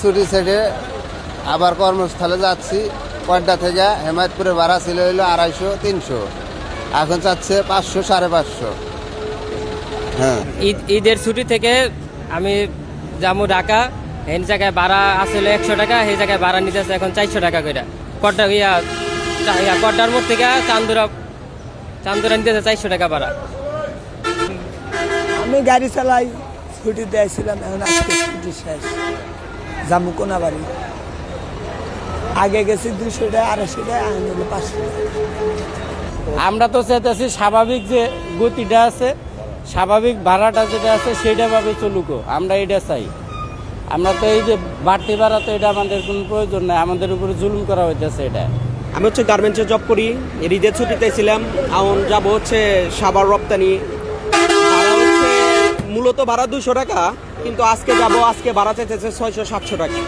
ছুটি ছেড়ে আবার কর্মস্থলে যাচ্ছি। কয়টা থেকে হেমায়তপুরে ভাড়া ছিল হইলো 250-300, এখন চাচ্ছে 500 550। হ্যাঁ, ঈদের ছুটি থেকে আমি যাবো ঢাকা। এই জায়গায় ভাড়া আসলে 100 টাকা, সেই জায়গায় ভাড়া নিতে আছে এখন 400 টাকা করে। কড্ডার মোড় থেকে চান্দুরা নিতেছে 400 টাকা ভাড়া। আমি গাড়ি চালাই, ছুটিতে আসছিলাম, এখন আজকে ছুটি শেষ, যাবো কোনাবাড়ি। আগে গেছি 200 টাকা 250 টাকা, এখন হলো 500 টাকা। আমরা তো চাইতেছি স্বাভাবিক যে গতিটা আছে, স্বাভাবিক ভাড়াটা যেটা আছে সেইটা ভাবে চলুক, আমরা এটা চাই। আমরা তো এই যে বাড়তি ভাড়া, তো এটা আমাদের কোনো প্রয়োজন নাই, আমাদের উপরে জুলুম করা হইতেছে। এটা আমি গার্মেন্টসে জব করি, ঈদের ছুটিতে ছিলাম, এখন যাবো সাভার রপ্তানি। ভাড়া মূলত ভাড়া 200 টাকা, কিন্তু আজকে ভাড়া চাইতেছে 600-700 টাকা।